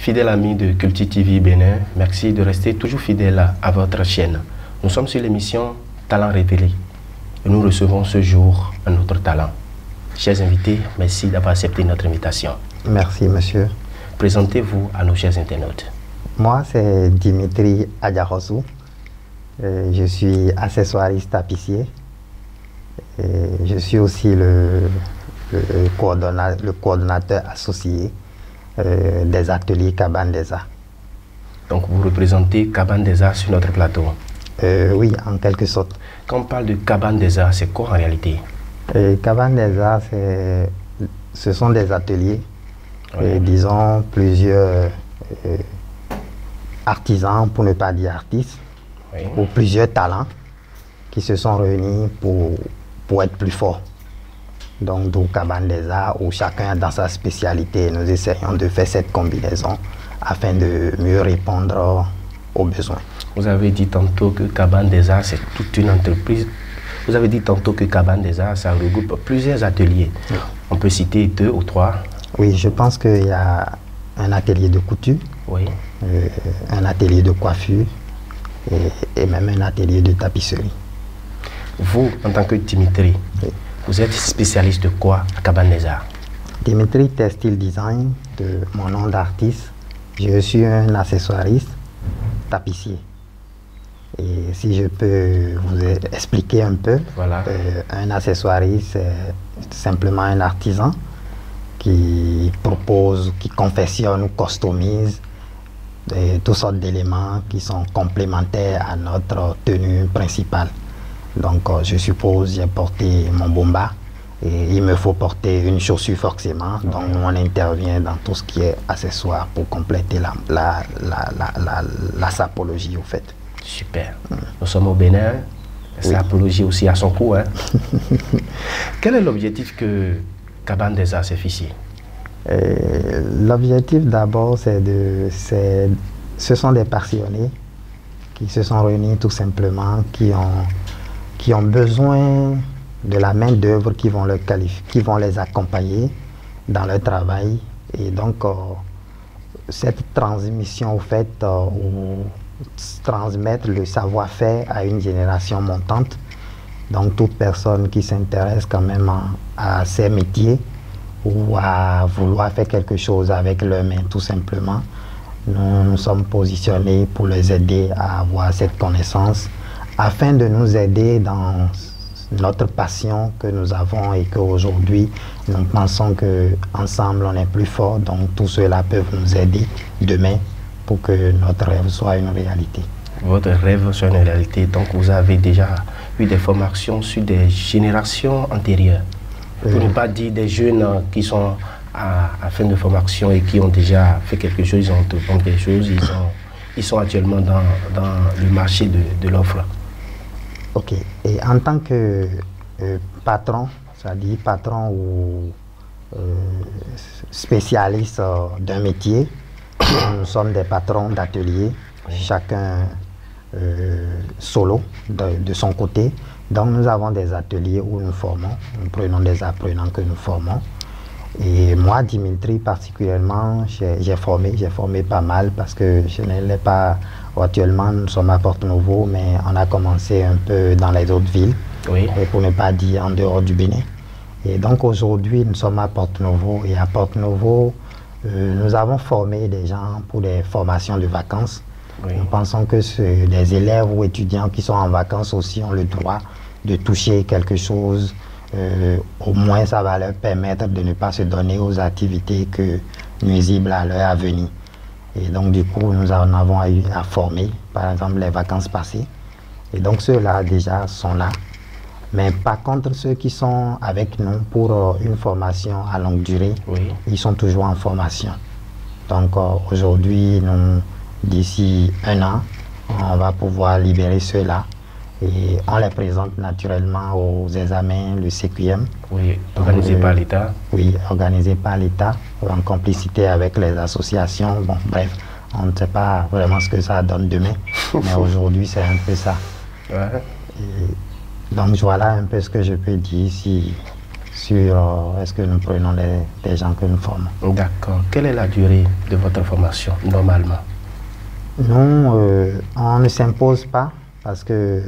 Fidèles amis de Culti TV Bénin, merci de rester toujours fidèle à votre chaîne. Nous sommes sur l'émission Talent révélé et nous recevons ce jour un autre talent. Chers invités, merci d'avoir accepté notre invitation. Merci, monsieur. Présentez-vous à nos chers internautes. Moi, c'est Dimitri Adjarosou. Je suis accessoiriste tapissier. Je suis aussi le coordonnateur associé des ateliers Cabane des Arts. Donc vous représentez Cabane des Arts sur notre plateau? Oui, en quelque sorte. Quand on parle de Cabane des Arts, c'est quoi en réalité? Cabane des Arts, ce sont des ateliers, disons plusieurs artisans, pour ne pas dire artistes, ou plusieurs talents qui se sont réunis pour être plus forts. Donc, d'où Cabane des Arts, où chacun dans sa spécialité, nous essayons de faire cette combinaison afin de mieux répondre aux besoins. Vous avez dit tantôt que Cabane des Arts, c'est toute une entreprise. Vous avez dit tantôt que Cabane des Arts, ça regroupe plusieurs ateliers. Oui. On peut citer 2 ou 3. Oui, je pense qu'il y a un atelier de couture, un atelier de coiffure et même un atelier de tapisserie. Vous, en tant que Dimitri, vous êtes spécialiste de quoi à Cabane des Arts? Dimitri Textile Design, de mon nom d'artiste. Je suis un accessoiriste tapissier. Et si je peux vous expliquer un peu, un accessoiriste, c'est simplement un artisan qui propose, qui confectionne ou customise toutes sortes d'éléments qui sont complémentaires à notre tenue principale. Donc, je suppose, j'ai porté mon bomba et il me faut porter une chaussure forcément. Donc, on intervient dans tout ce qui est accessoire pour compléter la sapologie, au fait. Super. Nous sommes au Bénin. La sapologie aussi à son coût. Hein. Quel est l'objectif que Cabane des Arts s'est fixé? L'objectif d'abord, ce sont des passionnés qui se sont réunis tout simplement, qui ont besoin de la main d'œuvre qui vont les accompagner dans leur travail. Et donc, cette transmission, au fait, transmettre le savoir-faire à une génération montante. Donc, toute personne qui s'intéresse quand même à ces métiers ou à vouloir faire quelque chose avec leurs mains, tout simplement, nous sommes positionnés pour les aider à avoir cette connaissance afin de nous aider dans notre passion que nous avons et qu'aujourd'hui, nous pensons qu'ensemble, on est plus fort. Donc, tout cela peut nous aider demain pour que notre rêve soit une réalité. Votre rêve soit une réalité. Donc, vous avez déjà eu des formations sur des générations antérieures. Pour ne pas dire des jeunes qui sont à fin de formation et qui ont déjà fait quelque chose, ils ont entrepris quelque chose, ils sont actuellement dans le marché de l'offre. Ok. Et en tant que patron, c'est-à-dire patron ou spécialiste d'un métier, nous sommes des patrons d'ateliers, chacun solo de son côté. Donc nous avons des ateliers où nous formons, nous prenons des apprenants que nous formons. Et moi, Dimitri, particulièrement, j'ai formé pas mal parce que je ne l'ai pas actuellement, nous sommes à Porto-Novo, mais on a commencé un peu dans les autres villes, et pour ne pas dire en dehors du Bénin. Et donc aujourd'hui, nous sommes à Porto-Novo, et à Porto-Novo, nous avons formé des gens pour des formations de vacances. Nous pensons que les élèves ou étudiants qui sont en vacances aussi ont le droit de toucher quelque chose. Au moins, ça va leur permettre de ne pas se donner aux activités nuisibles à leur avenir. Et donc, du coup, nous en avons eu à former, par exemple, les vacances passées. Et donc, ceux-là, déjà, sont là. Mais par contre, ceux qui sont avec nous pour une formation à longue durée, ils sont toujours en formation. Donc, aujourd'hui, d'ici 1 an, on va pouvoir libérer ceux-là. Et on les présente naturellement aux examens, le CQM. Oui, organisé par l'État. Oui, organisé par l'État, en complicité avec les associations. Bon, bref, on ne sait pas vraiment ce que ça donne demain, mais aujourd'hui, c'est un peu ça. Et donc, voilà un peu ce que je peux dire sur est-ce que nous prenons des gens que nous formons. D'accord. Quelle est la durée de votre formation, normalement? Nous, on ne s'impose pas parce que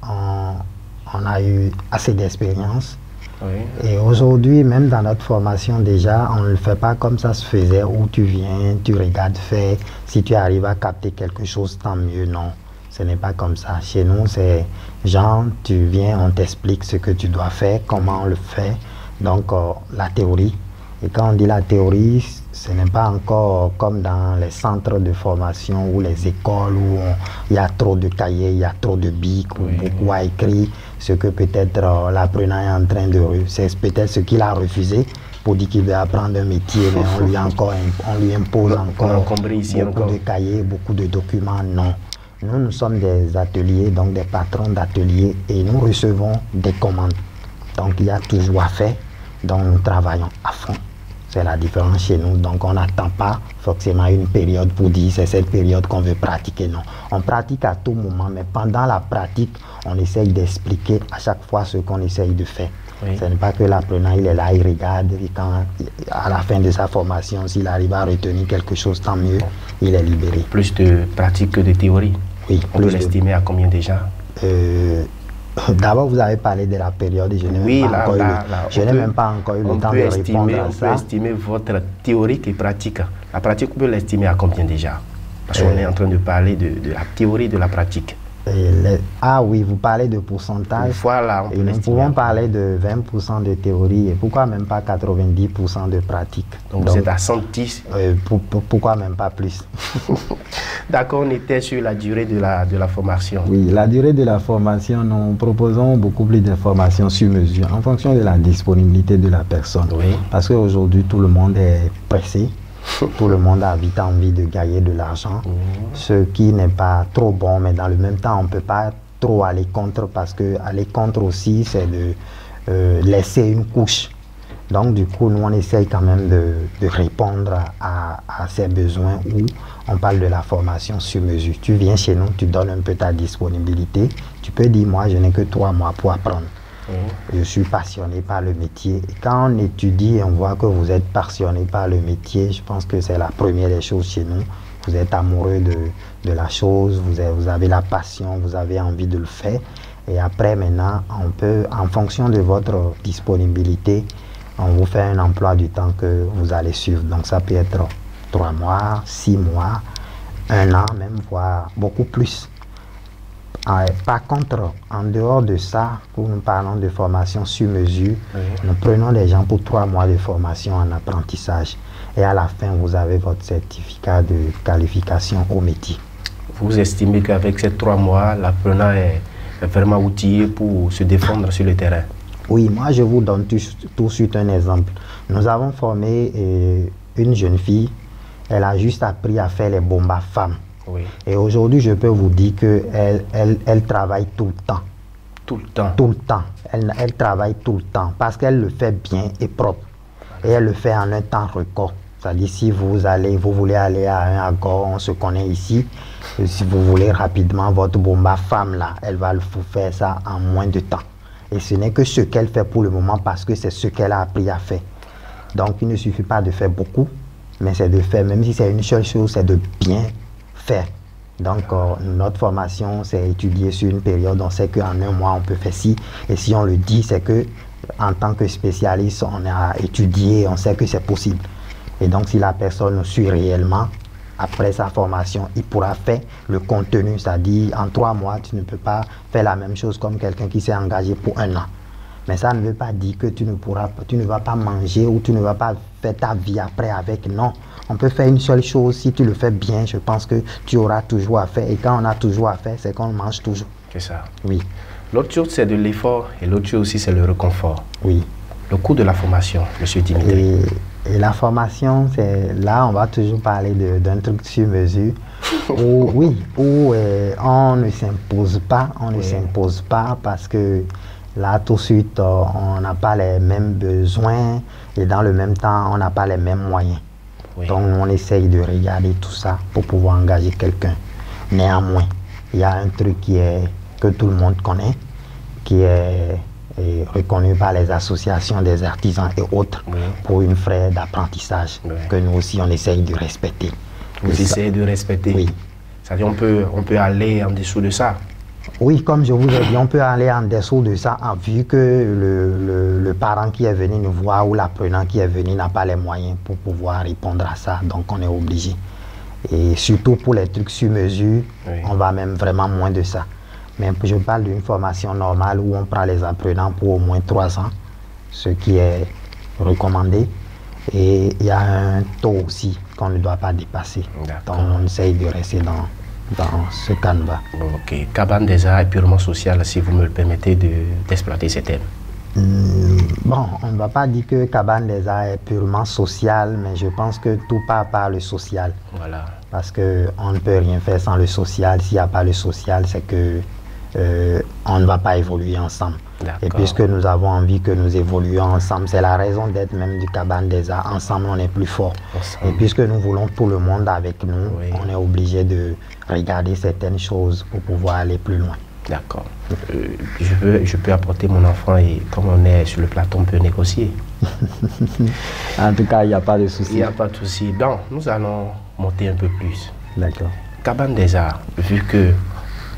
on a eu assez d'expérience. Oui. Et aujourd'hui, même dans notre formation déjà, on ne le fait pas comme ça se faisait, où tu viens, tu regardes faire, si tu arrives à capter quelque chose, tant mieux. Non, ce n'est pas comme ça. Chez nous, c'est genre, tu viens, on t'explique ce que tu dois faire, comment on le fait, donc la théorie. Et quand on dit la théorie, ce n'est pas encore comme dans les centres de formation ou les écoles où il y a trop de cahiers, il y a trop de bics, oui, ou beaucoup à écrire, ce que peut-être l'apprenant est en train de... C'est peut-être ce qu'il a refusé pour dire qu'il veut apprendre un métier, mais on lui impose encore beaucoup de cahiers, beaucoup de documents. Non. Nous sommes des ateliers, donc des patrons d'ateliers, et nous recevons des commandes. Donc il y a toujours à faire, donc nous travaillons à fond. C'est la différence chez nous. Donc on n'attend pas forcément une période pour dire c'est cette période qu'on veut pratiquer. Non. On pratique à tout moment, mais pendant la pratique, on essaye d'expliquer à chaque fois ce qu'on essaye de faire. Oui. Ce n'est pas que l'apprenant, il est là, il regarde, et quand, à la fin de sa formation, s'il arrive à retenir quelque chose, tant mieux, il est libéré. Plus de pratique que de théorie. Oui. On peut l'estimer à combien déjà? D'abord, vous avez parlé de la période, je n'ai même pas encore eu le temps de répondre à ça. On peut estimer votre théorique et pratique. La pratique, on peut l'estimer à combien déjà? Parce qu'on est en train de parler de la théorie et de la pratique. Ah oui, vous parlez de pourcentage. Voilà, nous pouvons parler de 20% de théorie et pourquoi même pas 90% de pratique. Donc vous êtes à 110. Pourquoi même pas plus? D'accord, on était sur la durée de la formation. Oui, la durée de la formation, nous proposons beaucoup plus de formations sur mesure en fonction de la disponibilité de la personne. Oui. Parce qu'aujourd'hui, tout le monde est pressé. Tout le monde a vite envie de gagner de l'argent, ce qui n'est pas trop bon, mais dans le même temps, on ne peut pas trop aller contre, parce que aller contre aussi, c'est de laisser une couche. Donc du coup, nous, on essaye quand même de répondre à ces besoins où on parle de la formation sur mesure. Tu viens chez nous, tu donnes un peu ta disponibilité, tu peux dire, moi, je n'ai que 3 mois pour apprendre. Je suis passionné par le métier. Et quand on étudie et on voit que vous êtes passionné par le métier, je pense que c'est la première des choses chez nous. Vous êtes amoureux de la chose, vous avez la passion, vous avez envie de le faire. Et après, maintenant, on peut, en fonction de votre disponibilité, on vous fait un emploi du temps que vous allez suivre. Donc ça peut être 3 mois, 6 mois, 1 an, même voire beaucoup plus. Par contre, en dehors de ça, quand nous parlons de formation sur mesure, nous prenons des gens pour 3 mois de formation en apprentissage. Et à la fin, vous avez votre certificat de qualification au métier. Vous estimez qu'avec ces 3 mois, l'apprenant est vraiment outillé pour se défendre sur le terrain? Oui, moi je vous donne tout de suite un exemple. Nous avons formé une jeune fille, elle a juste appris à faire les bombes à femmes. Oui. Et aujourd'hui, je peux vous dire qu'elle travaille tout le temps. Tout le temps? Tout le temps. Elle travaille tout le temps parce qu'elle le fait bien et propre. Et elle le fait en un temps record. C'est-à-dire, si vous voulez aller à un accord, on se connaît ici. Si vous voulez rapidement votre bomba femme, là, elle va vous faire ça en moins de temps. Et ce n'est que ce qu'elle fait pour le moment parce que c'est ce qu'elle a appris à faire. Donc, il ne suffit pas de faire beaucoup, mais c'est de faire, même si c'est une seule chose, c'est de bien faire. Donc, notre formation, c'est étudier sur une période. On sait qu'en 1 mois, on peut faire ci. Et si on le dit, c'est que en tant que spécialiste, on a étudié, on sait que c'est possible. Et donc, si la personne suit réellement, après sa formation, il pourra faire le contenu. C'est-à-dire, en 3 mois, tu ne peux pas faire la même chose comme quelqu'un qui s'est engagé pour 1 an. Mais ça ne veut pas dire que tu ne vas pas manger ou tu ne vas pas faire ta vie après avec. Non. On peut faire une seule chose. Si tu le fais bien, je pense que tu auras toujours à faire. Et quand on a toujours à faire, c'est qu'on mange toujours. C'est ça. Oui. L'autre chose, c'est de l'effort. Et l'autre chose aussi, c'est le réconfort. Oui. Le coût de la formation, M. Dimitri. Et la formation, c'est là, on va toujours parler d'un truc sur mesure. où on ne s'impose pas. On ne s'impose pas parce que là, tout de suite, on n'a pas les mêmes besoins. Et dans le même temps, on n'a pas les mêmes moyens. Oui. Donc, on essaye de regarder tout ça pour pouvoir engager quelqu'un. Néanmoins, il y a un truc que tout le monde connaît, qui est et reconnu par les associations des artisans et autres pour une frais d'apprentissage que nous aussi on essaye de respecter. Vous essayez de respecter? Oui. C'est-à-dire on peut aller en dessous de ça? Oui, comme je vous ai dit, on peut aller en dessous de ça, vu que le parent qui est venu nous voir ou l'apprenant qui est venu n'a pas les moyens pour pouvoir répondre à ça, donc on est obligé. Et surtout pour les trucs sur mesure, on va même vraiment moins de ça. Mais je parle d'une formation normale où on prend les apprenants pour au moins 3 ans, ce qui est recommandé. Et il y a un taux aussi qu'on ne doit pas dépasser. Donc on essaye de rester dans ce canevas. Ok. Cabane des Arts est purement social, si vous me le permettez d'exploiter ces thèmes. Bon, on ne va pas dire que Cabane des Arts est purement social, mais je pense que tout part par le social. Voilà. Parce qu'on ne peut rien faire sans le social. S'il n'y a pas le social, c'est que on ne va pas évoluer ensemble. Et puisque nous avons envie que nous évoluions ensemble, c'est la raison d'être même du Cabane des Arts. Ensemble, on est plus fort. Et puisque nous voulons tout le monde avec nous, on est obligé de regarder certaines choses pour pouvoir aller plus loin. D'accord. Je peux apporter mon enfant et comme on est sur le plateau, on peut négocier. En tout cas, il n'y a pas de souci. Il n'y a pas de souci. Donc, nous allons monter un peu plus. D'accord. Cabane des Arts, vu que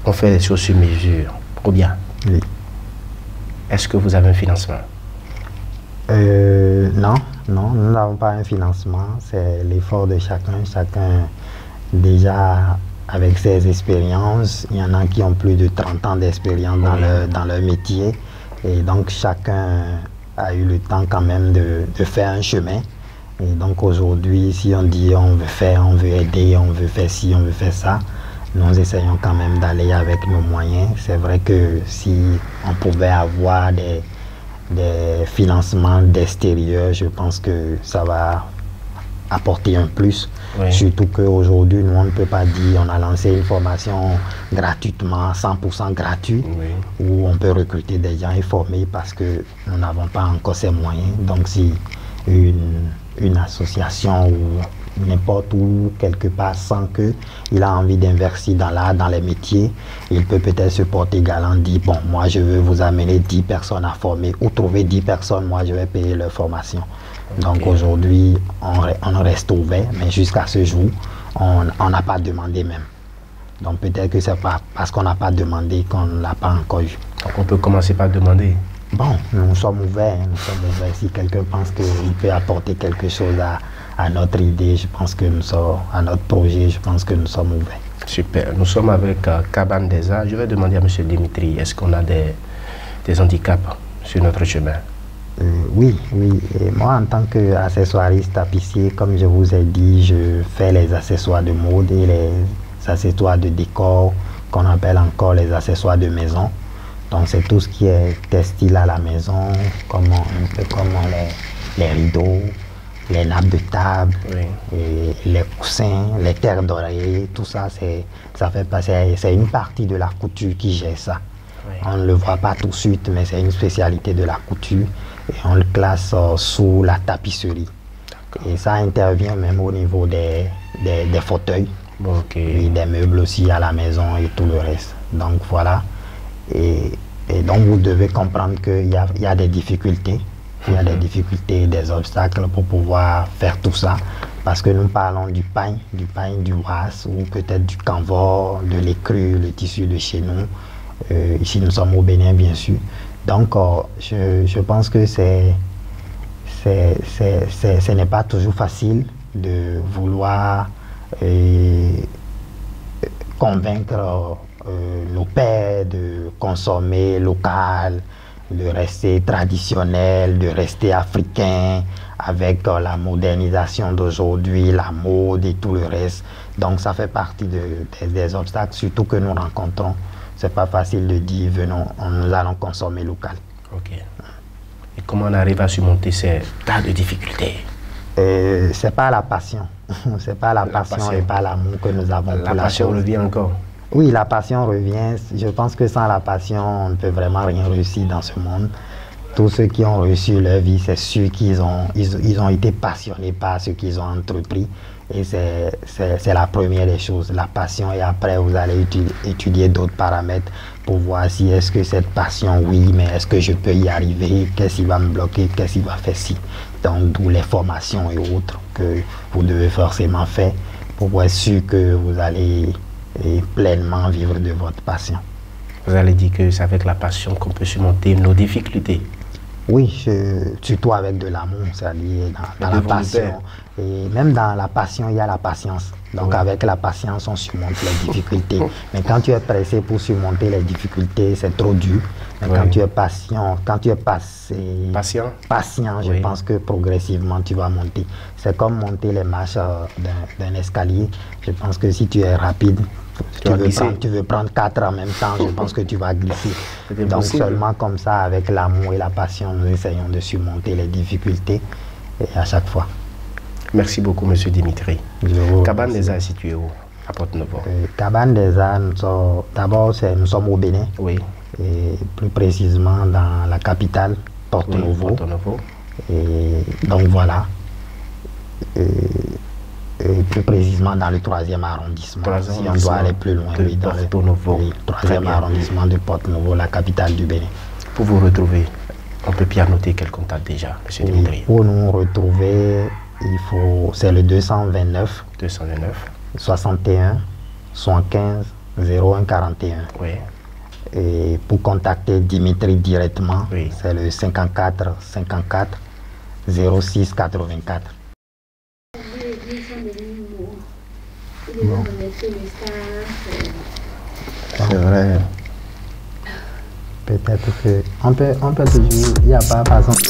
on fait les choses sur mesure, ou bien? Oui. Est-ce que vous avez un financement? Non, nous n'avons pas un financement. C'est l'effort de chacun. Chacun, déjà, avec ses expériences, il y en a qui ont plus de 30 ans d'expérience dans leur métier. Et donc, chacun a eu le temps quand même de faire un chemin. Et donc, aujourd'hui, si on dit on veut faire, on veut aider, on veut faire ci, on veut faire ça, nous essayons quand même d'aller avec nos moyens. C'est vrai que si on pouvait avoir des financements d'extérieur, je pense que ça va apporter un plus. Surtout qu'aujourd'hui, nous, on ne peut pas dire on a lancé une formation gratuitement, 100% gratuit, où on peut recruter des gens et former parce que nous n'avons pas encore ces moyens. Donc, si une association ou n'importe où, quelque part, sans qu'il a envie d'investir dans l'art, dans les métiers, il peut peut-être se porter galant, dire, bon, moi je veux vous amener 10 personnes à former, ou trouver 10 personnes, moi je vais payer leur formation. Donc aujourd'hui, on reste ouvert, mais jusqu'à ce jour, on n'a pas demandé même. Donc peut-être que c'est pas parce qu'on n'a pas demandé qu'on ne l'a pas encore eu. Donc on peut commencer par demander. Bon, nous sommes ouverts. Si quelqu'un pense qu'il peut apporter quelque chose à notre idée, je pense que nous sommes, à notre projet, je pense que nous sommes ouverts. Super. Nous sommes avec Cabane des Arts. Je vais demander à M. Dimitri, est-ce qu'on a des handicaps sur notre chemin? Oui. Et moi, en tant qu'accessoiriste tapissier, comme je vous ai dit, je fais les accessoires de mode et les accessoires de décor, qu'on appelle encore les accessoires de maison. Donc, c'est tout ce qui est textile à la maison, un peu comme les rideaux, les nappes de table, et les coussins, les terres d'oreiller, tout ça, c'est une partie de la couture qui gère ça. On ne le voit pas tout de suite, mais c'est une spécialité de la couture et on le classe sous la tapisserie. Et ça intervient même au niveau des fauteuils, et des meubles aussi à la maison et tout le reste. Donc voilà. Et donc vous devez comprendre qu'il y a des difficultés. Il y a des difficultés, des obstacles pour pouvoir faire tout ça. Parce que nous parlons du pain, du was ou peut-être du canvas, de l'écru, le tissu de chez nous. Ici, nous sommes au Bénin, bien sûr. Donc, je pense que ce n'est pas toujours facile de vouloir convaincre nos pères de consommer local, de rester traditionnel, de rester africain, avec la modernisation d'aujourd'hui, la mode et tout le reste. Donc, ça fait partie des obstacles, surtout que nous rencontrons. C'est pas facile de dire, venons, nous allons consommer local. Ok. Et comment on arrive à surmonter ces tas de difficultés? C'est pas la passion. C'est pas la passion et pas l'amour que nous avons pour la chose. La passion revient encore? Oui, la passion revient. Je pense que sans la passion, on ne peut vraiment rien réussir dans ce monde. tous ceux qui ont reçu leur vie, c'est sûr qu'ils ont été passionnés par ce qu'ils ont entrepris. Et c'est la première des choses, la passion. Et après, vous allez étudier d'autres paramètres pour voir si est-ce que cette passion, oui, mais est-ce que je peux y arriver? Qu'est-ce qui va me bloquer? Qu'est-ce qui va faire si? Donc, d'où les formations et autres que vous devez forcément faire pour être sûr que vous allez pleinement vivre de votre passion. Vous allez dire que c'est avec la passion qu'on peut surmonter nos difficultés. Oui, surtout avec de l'amour, c'est-à-dire dans la passion. Et même dans la passion, il y a la patience. Donc avec la patience, on surmonte les difficultés. Mais quand tu es pressé pour surmonter les difficultés, c'est trop dur. Mais quand tu es patient, patient, je pense que progressivement tu vas monter. C'est comme monter les marches d'un escalier. Je pense que si tu es rapide, tu veux prendre 4 en même temps, je pense que tu vas glisser. Donc seulement comme ça, avec l'amour et la passion, nous essayons de surmonter les difficultés et à chaque fois. Merci beaucoup, M. Dimitri. Cabane des Arts est situé où? À Porto-Novo. Cabane des Arts, d'abord nous sommes au Bénin. Oui. Et plus précisément dans la capitale, Porto-Novo. Oui, Porto-Novo. Et donc voilà. Et plus précisément dans le 3e arrondissement. Si on doit aller plus loin, oui, dans le 3e arrondissement de Porto-Novo, la capitale du Bénin. Pour vous retrouver, on peut bien noter quel contact déjà, M. Dimitri. Pour nous retrouver, c'est le 229 61 75 01 41. Oui. Et pour contacter Dimitri directement, c'est le 54 54 06 84. Bon. C'est vrai. Peut-être que on peut toujours, il n'y a pas, par exemple.